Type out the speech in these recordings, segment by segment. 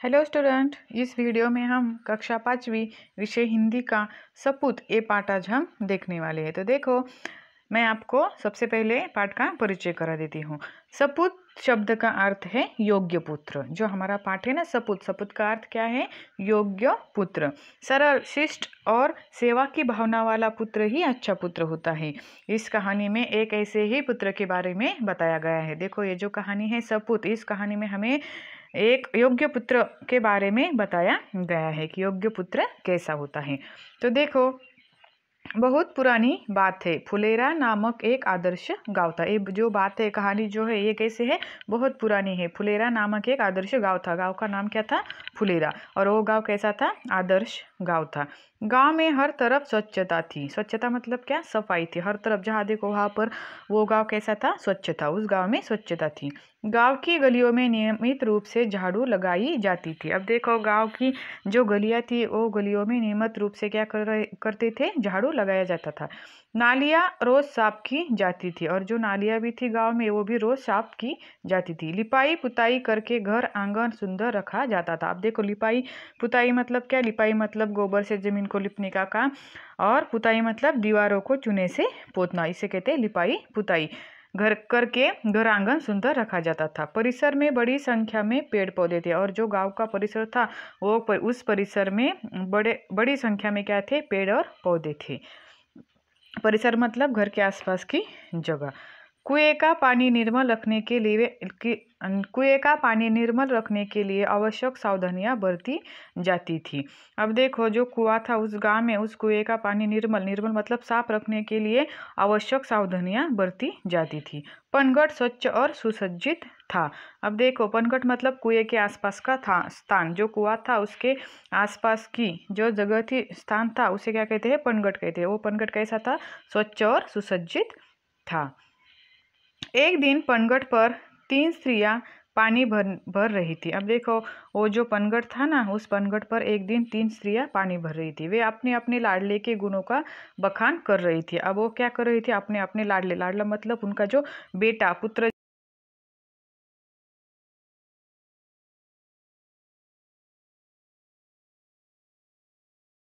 Hello student, इस video में हम कक्षा 5वीं विषय हिंदी का सपूत ए पाठ आज हम देखने वाले हैं। तो देखो, मैं आपको सबसे पहले पाठ का परिचय करा देती हूँ। सपूत शब्द का अर्थ है योग्य पुत्र। जो हमारा पाठ है ना, सपूत, सपूत का अर्थ क्या है? योग्य पुत्र। सरल, शिष्ट और सेवा की भावना वाला पुत्र ही अच्छा पुत्र होता है। इस कहानी में एक ऐसे ही पुत्र के बारे में बताया गया है। देखो, ये जो कहानी है सपूत, इस कहानी में हमें एक योग्य पुत्र के बारे में बताया गया है कि योग्य पुत्र कैसा होता है। तो देखो, बहुत पुरानी बात है। फुलेरा नामक एक आदर्श गांव था। ये जो बात है, कहानी जो है, ये कैसे है? बहुत पुरानी है। फुलेरा नामक एक आदर्श गांव था। गांव का नाम क्या था? फुलेरा। और वो गांव कैसा था? आदर्श गांव था। गांव में हर तरफ स्वच्छता थी। स्वच्छता मतलब क्या? सफाई थी। हर तरफ जहाँ देखो वहाँ पर वो गांव कैसा था? स्वच्छ था। उस गांव में स्वच्छता थी। गांव की गलियों में नियमित रूप से झाड़ू लगाई जाती थी। अब देखो, गांव की जो गलियां थी, वो गलियों में नियमित रूप से क्या करते थे? झाड़ू लगाया जाता था। नालियां रोज साफ की जाती थी, और जो नालियां भी थी गांव में, वो भी रोज साफ की जाती थी। लिपाई पुताई करके घर आंगन सुंदर रखा जाता था। अब देखो, लिपाई पुताई मतलब क्या? लिपाई मतलब गोबर से जमीन को लिपने का काम, और पुताई मतलब दीवारों को चूने से पोतना। इसे कहते हैं लिपाई पुताई। घर आंगन सुंदर रखा जाता था। परिसर में बड़ी संख्या में पेड़ पौधे थे, और जो गांव का परिसर था उस परिसर में बड़ी संख्या में क्या थे? पेड़ और पौधे थे। परिसर मतलब घर के आसपास की जगह। कुएं का पानी निर्मल रखने के लिए आवश्यक सावधानियां बरती जाती थी। अब देखो, जो कुआं था उस गांव में, उस कुएं का पानी निर्मल मतलब साफ रखने के लिए आवश्यक सावधानियां बरती जाती थी। पनघट स्वच्छ और सुसज्जित था। अब देखो, पनघट मतलब कुएं के आसपास का स्थान। जो कुआं था उसके आसपास की जो जगह थी, स्थान था, उसे क्या कहते हैं? पनघट कहते हैं। वो पनघट कैसा था? स्वच्छ और सुसज्जित था। एक दिन पनघट पर 3 स्त्रियां पानी भर रही थी। अब देखो, वो जो पनघट था ना, उस पनघट पर एक दिन 3 स्त्रियां पानी भर रही थी। वे अपने अपने लाडले के गुणों का बखान कर रही थी। अब वो क्या कर रही थी? अपने अपने लाडला मतलब उनका जो बेटा, पुत्र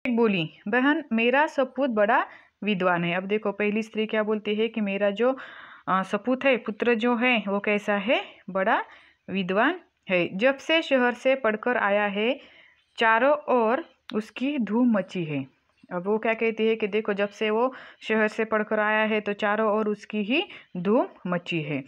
बोली, बहन मेरा सपूत बड़ा विद्वान है। अब देखो, पहली स्त्री क्या बोलती है कि मेरा जो सपूत है, पुत्र जो है, वो कैसा है? बड़ा विद्वान है। जब से शहर से पढ़कर आया है, चारों ओर उसकी धूम मची है। अब वो क्या कहती है कि देखो, जब से वो शहर से पढ़कर आया है तो चारों ओर उसकी ही धूम मची है।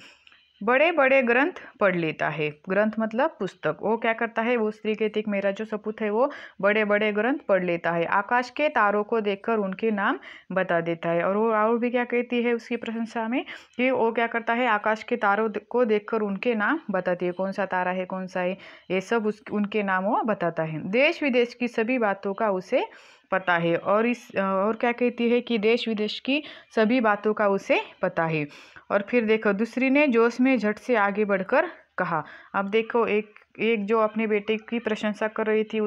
बड़े बड़े ग्रंथ पढ़ लेता है। ग्रंथ मतलब पुस्तक। वो क्या करता है? वो स्त्री कहती है कि मेरा जो सपूत है वो बड़े बड़े ग्रंथ पढ़ लेता है। आकाश के तारों को देखकर उनके नाम बता देता है। और वो और भी क्या कहती है उसकी प्रशंसा में कि वो क्या करता है? आकाश के तारों को देखकर उनके नाम बताती है। कौन सा तारा है, कौन सा है, ये सब उनके नाम वो बताता है। देश विदेश की सभी बातों का उसे पता है। और क्या कहती है कि देश विदेश की सभी बातों का उसे पता है। और फिर देखो, दूसरी ने जोश में झट से आगे बढ़कर कहा। अब देखो, एक एक जो अपने बेटे की प्रशंसा कर रही थी,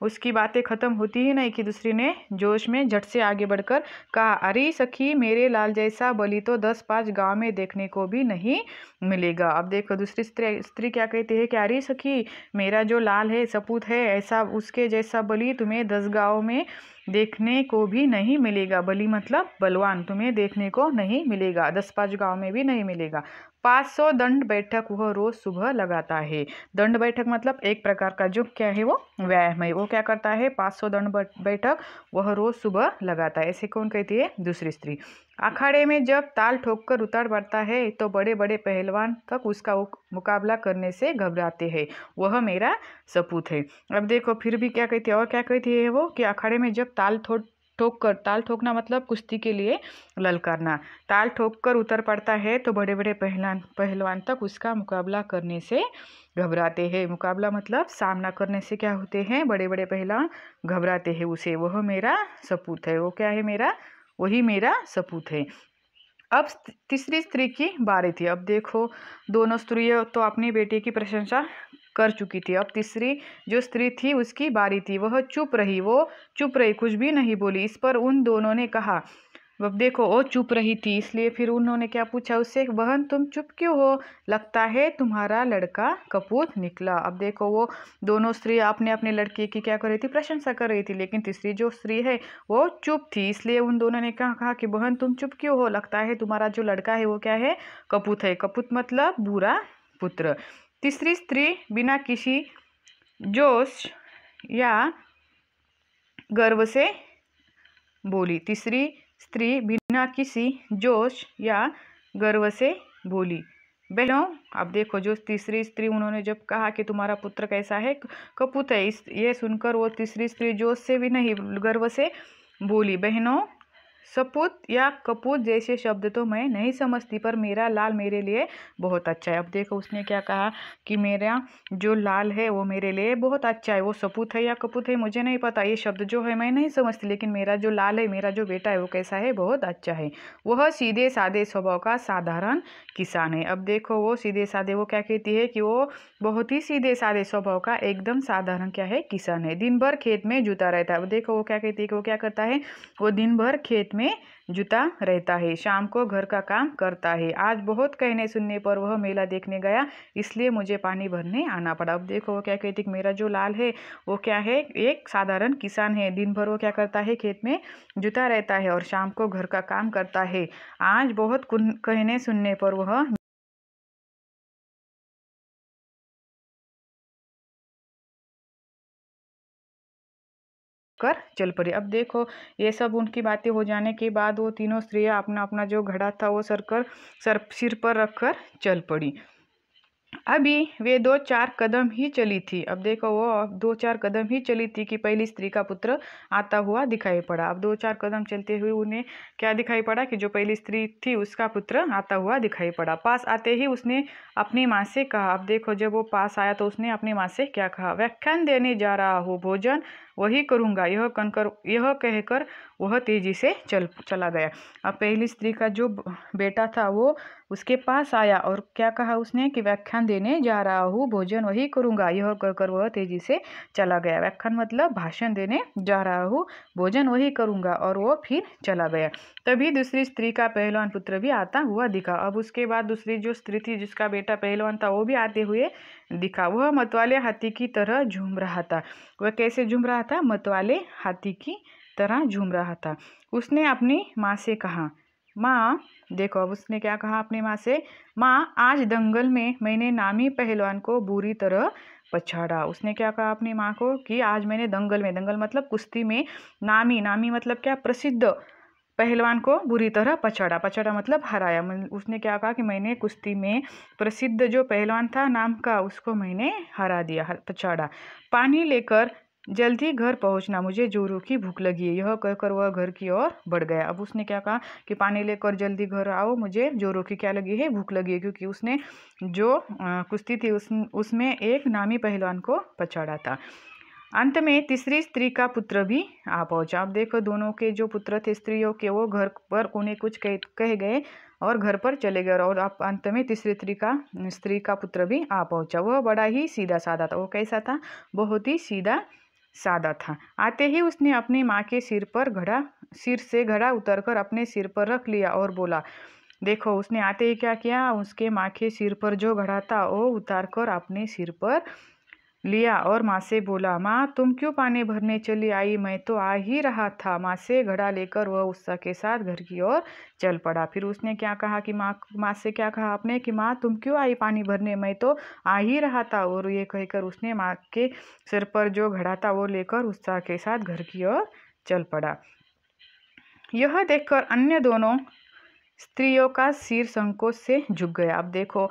उसकी बातें खत्म होती ही नहीं कि दूसरी ने जोश में झट से आगे बढ़कर कहा, अरे सखी, मेरे लाल जैसा बलि तो 10-5 गांव में देखने को भी नहीं मिलेगा। अब देखो, दूसरी स्त्री क्या कहती है कि अरे सखी, मेरा जो लाल है, सपूत है, ऐसा उसके जैसा बलि तुम्हें 10 गांव में देखने को भी नहीं मिलेगा। बलि मतलब बलवान, तुम्हें देखने को नहीं मिलेगा, 10-5 गांव में भी नहीं मिलेगा। 500 दंड बैठक वह रोज सुबह लगाता है। दंड बैठक मतलब एक प्रकार का जो क्या है? वो व्यायाम है। वो क्या करता है? 500 दंड बैठक वह रोज सुबह लगाता है। ऐसे कौन कहती है? दूसरी स्त्री। अखाड़े में जब ताल ठोककर उतर पड़ता है तो बड़े बड़े पहलवान तक उसका मुकाबला करने से घबराते हैं। वह मेरा सपूत है। अब देखो, फिर भी क्या कहती है? और क्या कहती है वो कि अखाड़े में जब ताल ठोकना मतलब कुश्ती के लिए ललकारना। ताल ठोककर उतर पड़ता है तो बड़े बड़े पहलवान तक उसका मुकाबला करने से घबराते हैं। मुकाबला मतलब सामना करने से क्या होते हैं? बड़े बड़े पहलवान घबराते हैं उसे। वह मेरा सपूत है। वो क्या है? वही मेरा सपूत है। अब तीसरी स्त्री की बारी थी। अब देखो, दोनों स्त्रियां तो अपनी बेटे की प्रशंसा कर चुकी थी। अब तीसरी जो स्त्री थी उसकी बारी थी। वो चुप रही, कुछ भी नहीं बोली। इस पर उन दोनों ने कहा, अब देखो वो चुप रही थी, इसलिए फिर उन्होंने क्या पूछा उससे, बहन तुम चुप क्यों हो, लगता है तुम्हारा लड़का कपूत निकला। अब देखो वो दोनों स्त्री अपने अपने लड़के की क्या कर रही थी, प्रशंसा कर रही थी, लेकिन तीसरी जो स्त्री है वो चुप थी, इसलिए उन दोनों ने कहा कि बहन तुम चुप क्यों हो, लगता है तुम्हारा जो लड़का है वो क्या है, कपूत है। कपूत मतलब बुरा पुत्र। तीसरी स्त्री बिना किसी जोश या गर्व से बोली। तीसरी स्त्री बिना किसी जोश या गर्व से बोली, बहनों अब देखो जो तीसरी स्त्री उन्होंने जब कहा कि तुम्हारा पुत्र कैसा है, कपूत है, इस ये सुनकर वो तीसरी स्त्री जोश से भी नहीं गर्व से बोली, बहनों सपूत या कपूत जैसे शब्द तो मैं नहीं समझती, पर मेरा लाल मेरे लिए बहुत अच्छा है। अब देखो उसने क्या कहा कि मेरा जो लाल है वो मेरे लिए बहुत अच्छा है, वो सपूत है या कपूत है मुझे नहीं पता, ये शब्द जो है मैं नहीं समझती, लेकिन मेरा जो लाल है, मेरा जो बेटा है वो कैसा है, बहुत अच्छा है। वह सीधे साधे स्वभाव का साधारण किसान है। अब देखो वो सीधे साधे, वो क्या कहती है कि वो बहुत ही सीधे साधे स्वभाव का एकदम साधारण क्या है, किसान है। दिन भर खेत में जुता रहता है। अब देखो वो क्या कहती है कि वो क्या करता है, वो दिन भर खेत में जुटा रहता है, शाम को घर का काम करता है। आज बहुत कहने सुनने पर वह मेला देखने गया, इसलिए मुझे पानी भरने आना पड़ा। अब देखो वो क्या कहती है कि मेरा जो लाल है वो क्या है, एक साधारण किसान है, दिन भर वो क्या करता है, खेत में जुटा रहता है और शाम को घर का काम करता है। आज बहुत कहने सुनने पर वह कर चल पड़ी। अब देखो ये सब उनकी बातें हो जाने के बाद वो तीनों स्त्रियां अपना अपना जो घड़ा था वो सिर पर रखकर चल पड़ी। अभी वे 2-4 कदम ही चली थी। अब देखो वो 2-4 कदम ही चली थी कि पहली स्त्री का पुत्र आता हुआ दिखाई पड़ा। अब 2-4 कदम चलते हुए उन्हें क्या दिखाई पड़ा कि जो पहली स्त्री थी उसका पुत्र आता हुआ दिखाई पड़ा। पास आते ही उसने अपनी माँ से कहा, अब देखो जब वो पास आया तो उसने अपनी माँ से क्या कहा, व्याख्यान देने जा रहा हूँ, भोजन वही करूँगा, यह कहकर वह तेजी से चला गया। अब पहली स्त्री का जो बेटा था वो उसके पास आया और क्या कहा उसने कि व्याख्यान देने जा रहा हूँ, भोजन वही करूँगा, यह कहकर वह तेजी से चला गया। व्याख्यान मतलब भाषण देने जा रहा हूँ, भोजन वही करूँगा, और वो फिर चला गया। तभी दूसरी स्त्री का पहलवान पुत्र भी आता हुआ दिखा। अब उसके बाद दूसरी जो स्त्री थी जिसका बेटा पहलवान था वो भी आते हुए दिखा। वह मतवाले हाथी की तरह झूम रहा था। वह कैसे झूम रहा था, मतवाले हाथी की तरह झूम रहा था। उसने अपनी माँ से कहा, माँ देखो अब उसने क्या कहा अपनी माँ से, माँ आज दंगल में मैंने नामी पहलवान को बुरी तरह पछाड़ा। उसने क्या कहा अपनी माँ को कि आज मैंने दंगल में, दंगल मतलब कुश्ती में, नामी मतलब क्या, प्रसिद्ध पहलवान को बुरी तरह पछाड़ा मतलब हराया। उसने क्या कहा कि मैंने कुश्ती में प्रसिद्ध जो पहलवान था नाम का उसको मैंने हरा दिया, पछाड़ा। पानी लेकर जल्दी घर पहुंचना, मुझे जोरों की भूख लगी है, यह कहकर वह घर की ओर बढ़ गया। अब उसने क्या कहा कि पानी लेकर जल्दी घर आओ, मुझे जोरों की क्या लगी है, भूख लगी है, क्योंकि उसने जो कुश्ती थी उसमें एक नामी पहलवान को पछाड़ा था। अंत में तीसरी स्त्री का पुत्र भी आ पहुंचा। अब देखो दोनों के जो पुत्र थे स्त्रियों के वो घर पर उन्हें कुछ कह गए और घर पर चले गए, और अब अंत में तीसरी स्त्री का पुत्र भी आ पहुंचा। वह बड़ा ही सीधा साधा था। वो कैसा था, बहुत ही सीधा सादा था। आते ही उसने अपनी माँ के सिर से घड़ा उतारकर अपने सिर पर रख लिया और बोला, देखो उसने आते ही क्या किया, उसके माँ के सिर पर जो घड़ा था वो उतारकर अपने सिर पर लिया और माँ से बोला, माँ तुम क्यों पानी भरने चली आई, मैं तो आ ही रहा था। माँ से घड़ा लेकर वह उत्साह के साथ घर की ओर चल पड़ा। फिर उसने क्या कहा कि माँ से क्या कहा आपने कि माँ तुम क्यों आई पानी भरने, मैं तो आ ही रहा था। और ये कहकर उसने माँ के सिर पर जो घड़ा था वो लेकर उत्साह के साथ घर की ओर चल पड़ा। यह देखकर अन्य दोनों स्त्रियों का सिर संकोच से झुक गया। अब देखो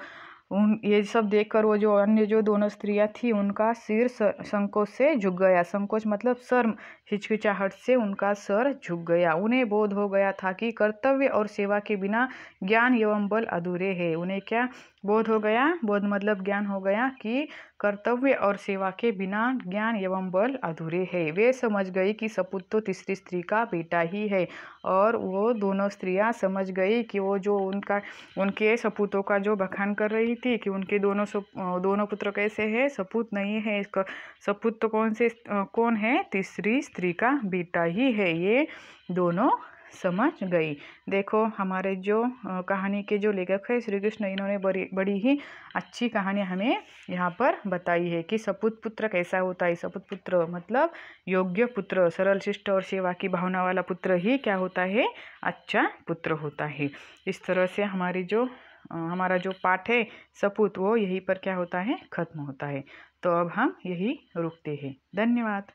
ये सब देखकर वो जो अन्य जो दोनों स्त्रियां थी उनका सिर संकोच से झुक गया। संकोच मतलब शर्म, हिचकिचाहट से उनका सर झुक गया। उन्हें बोध हो गया था कि कर्तव्य और सेवा के बिना ज्ञान एवं बल अधूरे हैं। उन्हें क्या बोध हो गया, बोध मतलब ज्ञान हो गया कि कर्तव्य और सेवा के बिना ज्ञान एवं बल अधूरे हैं। वे समझ गई कि सपूत तो तीसरी स्त्री का बेटा ही है, और वो दोनों स्त्रियां समझ गई कि वो जो उनके सपूतों का जो बखान कर रही थी कि उनके दोनों पुत्र कैसे हैं, सपूत नहीं है, इसका सपूत तो कौन है, तीसरी स्त्री का बेटा ही है। ये दोनों समझ गई। देखो हमारे जो कहानी के जो लेखक है श्री कृष्ण, इन्होंने बड़ी ही अच्छी कहानी हमें यहाँ पर बताई है कि सपूत पुत्र कैसा होता है। सपूत पुत्र मतलब योग्य पुत्र, सरल शिष्ट और सेवा की भावना वाला पुत्र ही क्या होता है, अच्छा पुत्र होता है। इस तरह से हमारा जो पाठ है सपूत, वो यहीं पर क्या होता है, खत्म होता है। तो अब हम यही रुकते हैं। धन्यवाद।